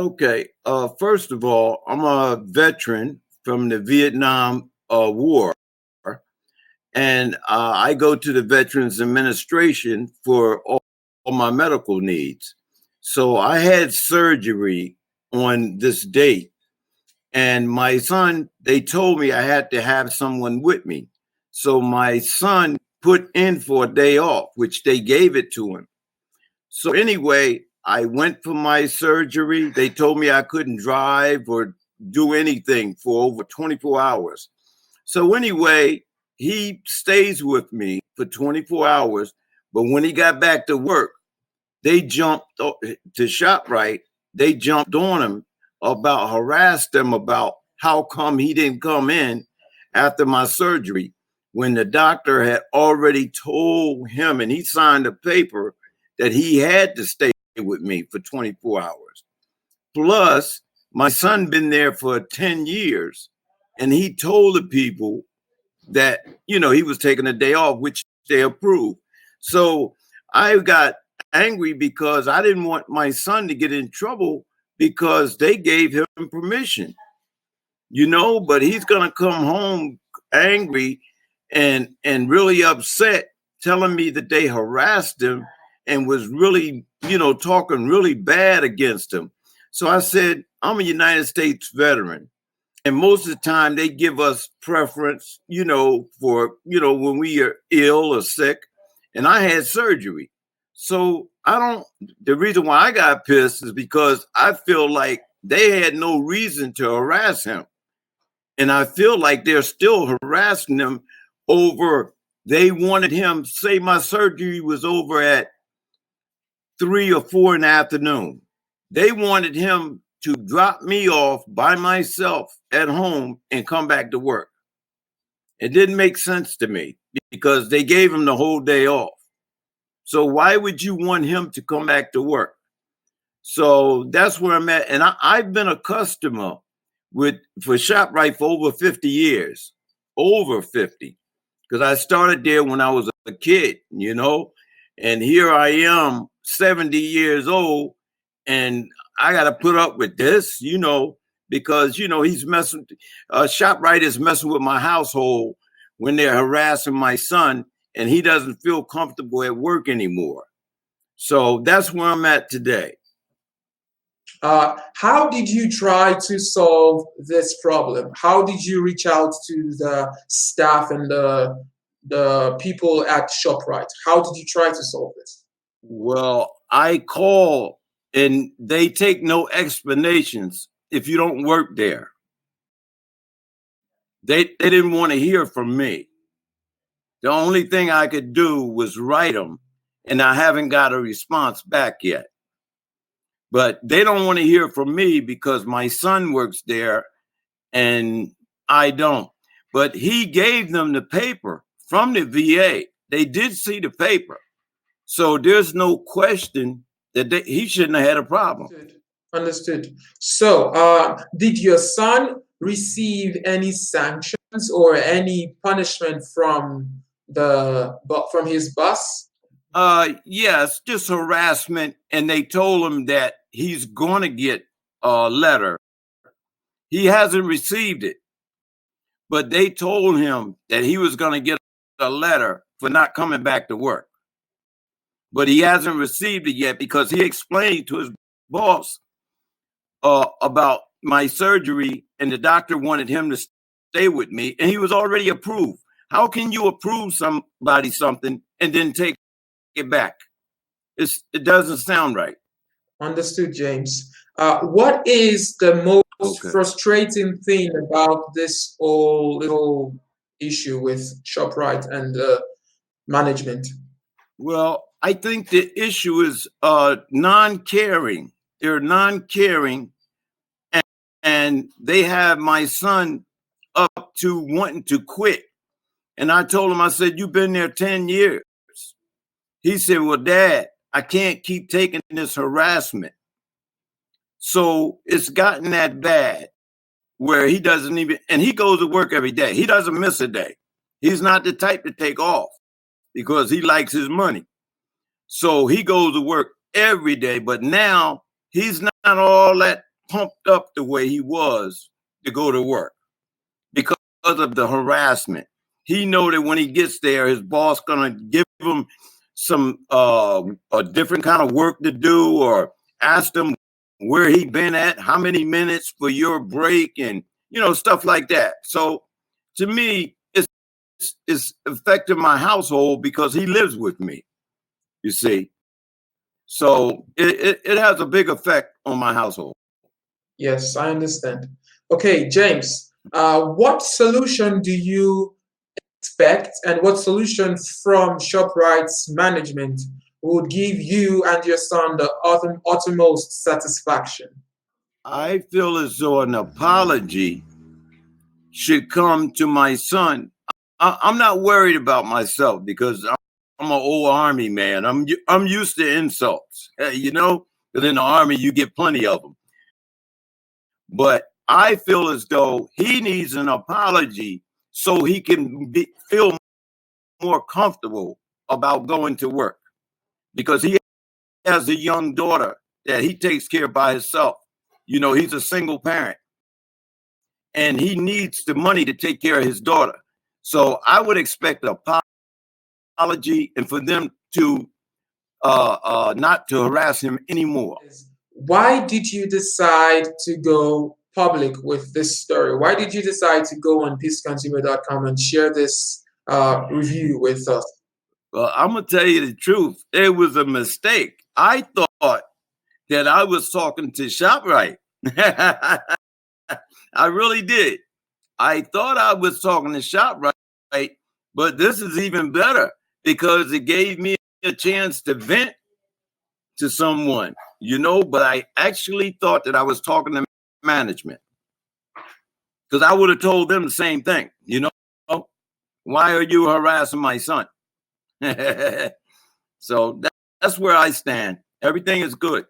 Okay. First of all, I'm a veteran from the Vietnam War, and I go to the Veterans Administration for all my medical needs. So I had surgery on this date, and my son, they told me I had to have someone with me. So my son put in for a day off, which they gave it to him. So anyway, I went for my surgery. They told me I couldn't drive or do anything for over 24 hours. So anyway, he stays with me for 24 hours. But when he got back to work, they jumped to Shoprite. They jumped on him harassed him about how come he didn't come in after my surgery when the doctor had already told him, and he signed a paper that he had to stay with me for 24 hours. Plus, my son been there for 10 years, and he told the people that, he was taking a day off, which they approved. So I got angry because I didn't want my son to get in trouble because they gave him permission, but he's going to come home angry and really upset, telling me that they harassed him and was really, talking really bad against him. So I said, I'm a United States veteran. And most of the time they give us preference, for, when we are ill or sick. And I had surgery. So the reason why I got pissed is because I feel like they had no reason to harass him. And I feel like they're still harassing him over, they wanted him, say my surgery was over at 3 or 4 in the afternoon. They wanted him to drop me off by myself at home and come back to work. It didn't make sense to me because they gave him the whole day off. So why would you want him to come back to work? So that's where I'm at. And I've been a customer for Shop-rite for over 50 years, over 50, because I started there when I was a kid, and here I am 70 years old, and I got to put up with this, because, he's messing, Shop-rite is messing with my household when they're harassing my son, and he doesn't feel comfortable at work anymore. So that's where I'm at today. How did you try to solve this problem? How did you reach out to the staff and the people at Shoprite? How did you try to solve this? Well, I call and they take no explanations if you don't work there. They didn't want to hear from me. The only thing I could do was write them, and I haven't got a response back yet. But they don't want to hear from me because my son works there and I don't. But he gave them the paper from the VA. They did see the paper. So there's no question that he shouldn't have had a problem. Understood. So did your son receive any sanctions or any punishment from his boss? Yes, just harassment. And they told him that he's going to get a letter. He hasn't received it, but they told him that he was going to get a letter for not coming back to work. But he hasn't received it yet because he explained to his boss about my surgery, and the doctor wanted him to stay with me, and he was already approved. How can you approve somebody something and then take it back? It doesn't sound right. Understood, James. What is the most frustrating thing about this whole little issue with Shoprite and management? Well, I think the issue is non-caring. They're non-caring, and they have my son up to wanting to quit. And I told him, I said, you've been there 10 years. He said, well, Dad, I can't keep taking this harassment. So it's gotten that bad where he doesn't even, and he goes to work every day. He doesn't miss a day. He's not the type to take off because he likes his money. So he goes to work every day, but now he's not all that pumped up the way he was to go to work because of the harassment. He know that when he gets there, his boss gonna give him some a different kind of work to do, or ask him where he been at, how many minutes for your break, and stuff like that. So to me, it's affecting my household because he lives with me. You see, so it has a big effect on my household. Yes, I understand. Okay, James, what solution do you expect, and what solution from Shoprite's management would give you and your son the uttermost satisfaction? I feel as though an apology should come to my son. I'm not worried about myself because I'm an old army man. I'm used to insults, because in the army you get plenty of them. But I feel as though he needs an apology so he can feel more comfortable about going to work, because he has a young daughter that he takes care of by himself. He's a single parent, and he needs the money to take care of his daughter. So I would expect an apology, and for them to not to harass him anymore. Why did you decide to go public with this story? Why did you decide to go on peaceconsumer.com and share this review with us? Well, I'm gonna tell you the truth. It was a mistake. I thought that I was talking to Shop-rite. I really did. I thought I was talking to Shop-rite, but this is even better because it gave me a chance to vent to someone, but I actually thought that I was talking to management, because I would have told them the same thing. Why are you harassing my son? So that's where I stand. Everything is good.